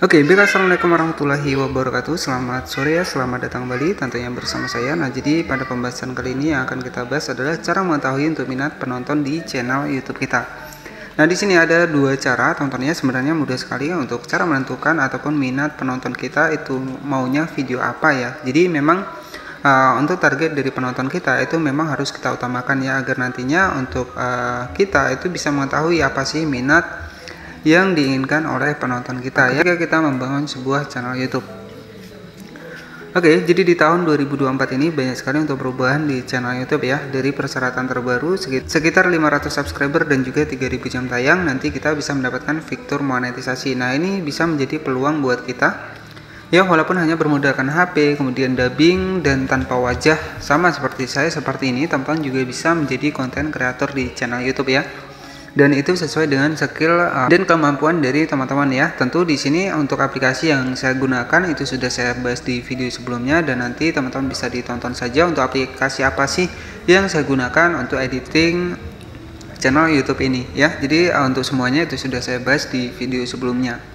Oke, baik, assalamualaikum warahmatullahi wabarakatuh. Selamat sore ya, selamat datang kembali tentunya bersama saya. Nah, jadi pada pembahasan kali ini yang akan kita bahas adalah cara mengetahui untuk minat penonton di channel YouTube kita. Nah, di sini ada dua cara, tontonnya sebenarnya mudah sekali untuk cara menentukan ataupun minat penonton kita itu maunya video apa ya. Jadi memang untuk target dari penonton kita itu memang harus kita utamakan ya, agar nantinya untuk kita itu bisa mengetahui apa sih minat yang diinginkan oleh penonton kita ya, ketika kita membangun sebuah channel YouTube. Oke, jadi di tahun 2024 ini banyak sekali untuk perubahan di channel YouTube ya. Dari persyaratan terbaru sekitar 500 subscriber dan juga 3000 jam tayang, nanti kita bisa mendapatkan fitur monetisasi. Nah, ini bisa menjadi peluang buat kita ya, walaupun hanya bermodalkan HP, kemudian dubbing dan tanpa wajah, sama seperti saya seperti ini, teman-teman juga bisa menjadi konten kreator di channel YouTube ya. Dan itu sesuai dengan skill dan kemampuan dari teman-teman ya. Tentu di sini untuk aplikasi yang saya gunakan itu sudah saya bahas di video sebelumnya, dan nanti teman-teman bisa ditonton saja untuk aplikasi apa sih yang saya gunakan untuk editing channel YouTube ini ya. Jadi untuk semuanya itu sudah saya bahas di video sebelumnya.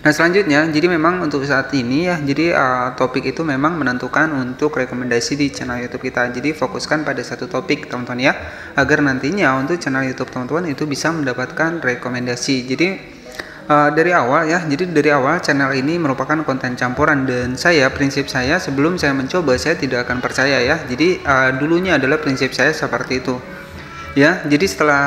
Nah, selanjutnya, jadi memang untuk saat ini ya, jadi topik itu memang menentukan untuk rekomendasi di channel YouTube kita. Jadi fokuskan pada satu topik teman-teman ya, agar nantinya untuk channel YouTube teman-teman itu bisa mendapatkan rekomendasi. Jadi dari awal ya, jadi dari awal channel ini merupakan konten campuran, dan prinsip saya sebelum saya mencoba saya tidak akan percaya ya. Jadi dulunya adalah prinsip saya seperti itu. Ya, jadi setelah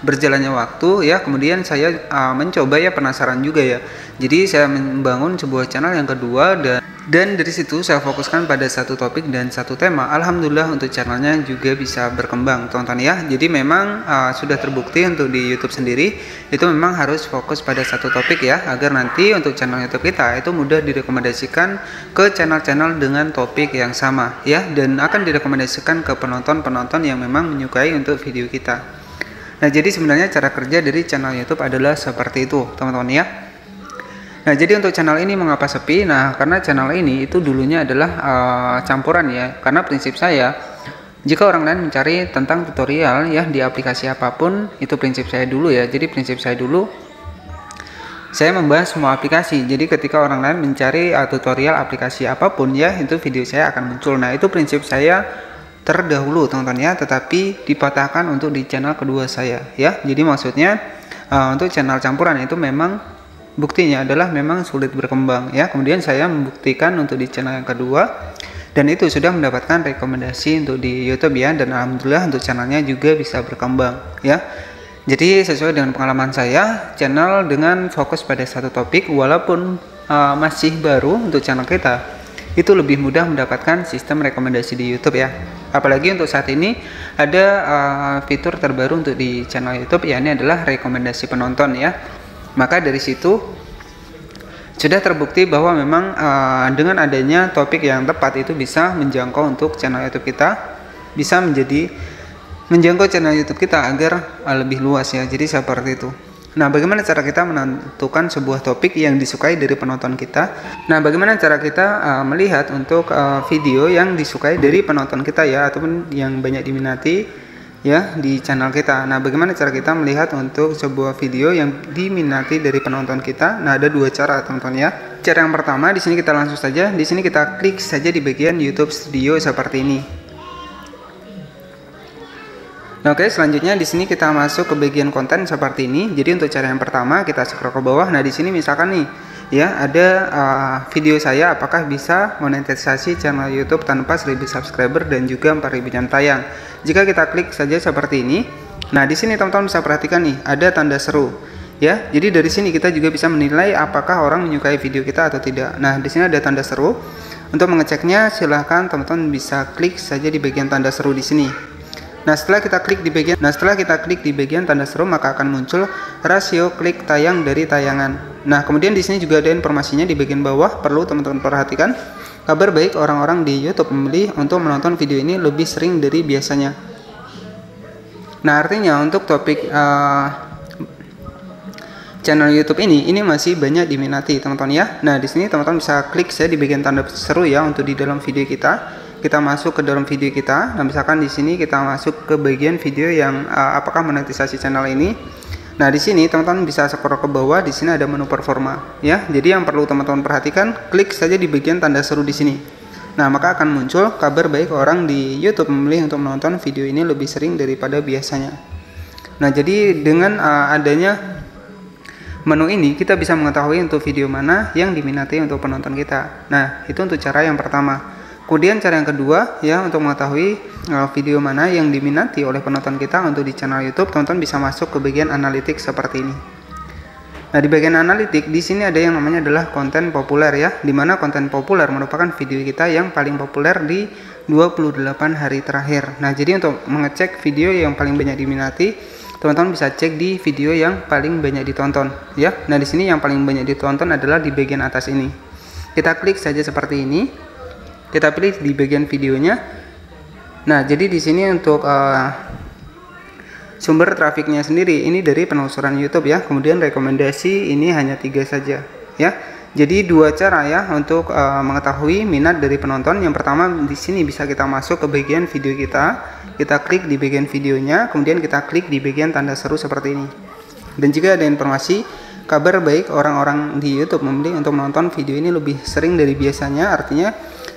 berjalannya waktu ya, kemudian saya mencoba ya, penasaran juga ya. Jadi saya membangun sebuah channel yang kedua, dan dari situ saya fokuskan pada satu topik dan satu tema. Alhamdulillah untuk channelnya juga bisa berkembang, teman-teman ya. Jadi memang sudah terbukti untuk di YouTube sendiri itu memang harus fokus pada satu topik ya, agar nanti untuk channel YouTube kita itu mudah direkomendasikan ke channel-channel dengan topik yang sama ya, dan akan direkomendasikan ke penonton-penonton yang memang menyukai untuk video kita. Nah, jadi sebenarnya cara kerja dari channel YouTube adalah seperti itu, teman-teman ya. Nah, jadi untuk channel ini mengapa sepi? Nah, karena channel ini itu dulunya adalah campuran ya. Karena prinsip saya, jika orang lain mencari tentang tutorial ya di aplikasi apapun, itu prinsip saya dulu ya. Jadi prinsip saya dulu, saya membahas semua aplikasi. Jadi ketika orang lain mencari tutorial aplikasi apapun ya, itu video saya akan muncul. Nah, itu prinsip saya terdahulu, teman-teman ya. Tetapi dipatahkan untuk di channel kedua saya ya. Jadi maksudnya untuk channel campuran itu memang buktinya adalah memang sulit berkembang ya. Kemudian saya membuktikan untuk di channel yang kedua, dan itu sudah mendapatkan rekomendasi untuk di YouTube ya, dan alhamdulillah untuk channelnya juga bisa berkembang ya. Jadi sesuai dengan pengalaman saya, channel dengan fokus pada satu topik walaupun masih baru untuk channel kita, itu lebih mudah mendapatkan sistem rekomendasi di YouTube ya. Apalagi untuk saat ini ada fitur terbaru untuk di channel YouTube ya, ini adalah rekomendasi penonton ya. Maka dari situ sudah terbukti bahwa memang dengan adanya topik yang tepat itu bisa menjangkau untuk channel YouTube kita, bisa menjangkau channel YouTube kita agar lebih luas ya. Jadi seperti itu. Nah, bagaimana cara kita menentukan sebuah topik yang disukai dari penonton kita? Nah, bagaimana cara kita melihat untuk video yang disukai dari penonton kita ya, ataupun yang banyak diminati ya di channel kita. Nah, bagaimana cara kita melihat untuk sebuah video yang diminati dari penonton kita? Nah, ada dua cara, teman-teman ya. Cara yang pertama, di sini kita langsung saja, di sini kita klik saja di bagian YouTube Studio seperti ini. Nah, oke, selanjutnya di sini kita masuk ke bagian konten seperti ini. Jadi untuk cara yang pertama kita scroll ke bawah. Nah, di sini misalkan nih ya, ada video saya apakah bisa monetisasi channel YouTube tanpa 1000 subscriber dan juga 4000 jam tayang. Jika kita klik saja seperti ini, nah di sini teman-teman bisa perhatikan nih, ada tanda seru ya. Jadi dari sini kita juga bisa menilai apakah orang menyukai video kita atau tidak. Nah, di sini ada tanda seru. Untuk mengeceknya silahkan teman-teman bisa klik saja di bagian tanda seru di sini. Nah, setelah kita klik di bagian tanda seru, maka akan muncul rasio klik tayang dari tayangan. Nah, kemudian di sini juga ada informasinya di bagian bawah, perlu teman-teman perhatikan. Kabar baik, orang-orang di YouTube memilih untuk menonton video ini lebih sering dari biasanya. Nah, artinya untuk topik channel YouTube ini masih banyak diminati, teman-teman ya. Nah, di sini teman-teman bisa klik saja di bagian tanda seru ya untuk di dalam video kita. Kita masuk ke dalam video kita. Nah, misalkan di sini kita masuk ke bagian video yang apakah monetisasi channel ini. Nah, di sini teman-teman bisa scroll ke bawah, di sini ada menu performa ya. Jadi yang perlu teman-teman perhatikan, klik saja di bagian tanda seru di sini. Nah, maka akan muncul kabar baik orang di YouTube memilih untuk menonton video ini lebih sering daripada biasanya. Nah, jadi dengan adanya menu ini kita bisa mengetahui untuk video mana yang diminati untuk penonton kita. Nah, itu untuk cara yang pertama. Kemudian cara yang kedua ya, untuk mengetahui video mana yang diminati oleh penonton kita untuk di channel YouTube, teman-teman bisa masuk ke bagian analitik seperti ini. Nah, di bagian analitik di sini ada yang namanya adalah konten populer ya, di mana konten populer merupakan video kita yang paling populer di 28 hari terakhir. Nah, jadi untuk mengecek video yang paling banyak diminati, teman-teman bisa cek di video yang paling banyak ditonton ya. Nah, di sini yang paling banyak ditonton adalah di bagian atas ini. Kita klik saja seperti ini. Kita pilih di bagian videonya. Nah, jadi di sini untuk sumber trafiknya sendiri ini dari penelusuran YouTube ya. Kemudian rekomendasi ini hanya 3 saja ya. Jadi 2 cara ya untuk mengetahui minat dari penonton. Yang pertama, di sini bisa kita masuk ke bagian video kita. Kita klik di bagian videonya, kemudian kita klik di bagian tanda seru seperti ini. Dan jika ada informasi kabar baik orang-orang di YouTube memilih untuk menonton video ini lebih sering dari biasanya, artinya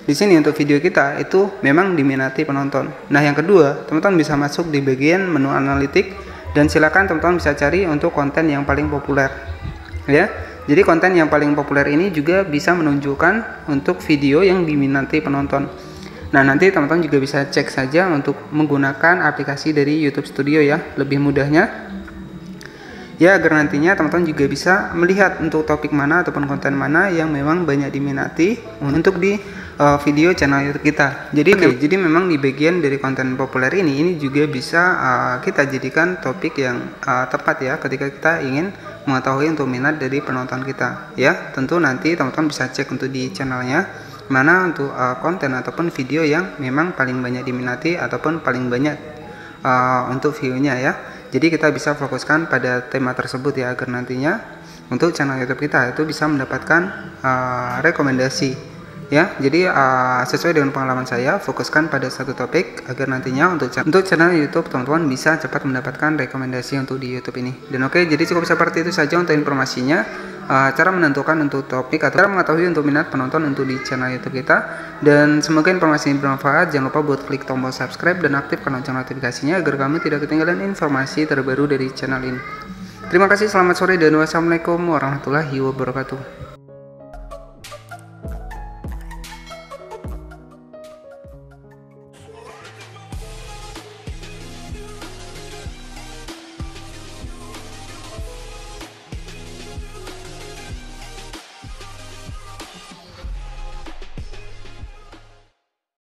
di sini untuk video kita itu memang diminati penonton. Nah, yang kedua, teman-teman bisa masuk di bagian menu analitik dan silakan teman-teman bisa cari untuk konten yang paling populer. Ya. Jadi konten yang paling populer ini juga bisa menunjukkan untuk video yang diminati penonton. Nah, nanti teman-teman juga bisa cek saja untuk menggunakan aplikasi dari YouTube Studio ya, lebih mudahnya. Ya, agar nantinya teman-teman juga bisa melihat untuk topik mana ataupun konten mana yang memang banyak diminati untuk di video channel YouTube kita. Jadi memang di bagian dari konten populer ini juga bisa kita jadikan topik yang tepat ya ketika kita ingin mengetahui untuk minat dari penonton kita. Ya, tentu nanti teman-teman bisa cek untuk di channelnya mana untuk konten ataupun video yang memang paling banyak diminati ataupun paling banyak untuk view-nya ya. Jadi kita bisa fokuskan pada tema tersebut ya, agar nantinya untuk channel YouTube kita itu bisa mendapatkan rekomendasi ya. Jadi sesuai dengan pengalaman saya, fokuskan pada satu topik agar nantinya untuk channel YouTube teman-teman bisa cepat mendapatkan rekomendasi untuk di YouTube ini. Dan oke, jadi cukup seperti itu saja untuk informasinya, cara menentukan untuk topik atau cara mengetahui untuk minat penonton untuk di channel YouTube kita. Dan semoga informasi ini bermanfaat. Jangan lupa buat klik tombol subscribe dan aktifkan lonceng notifikasinya agar kamu tidak ketinggalan informasi terbaru dari channel ini. Terima kasih, selamat sore dan wassalamualaikum warahmatullahi wabarakatuh.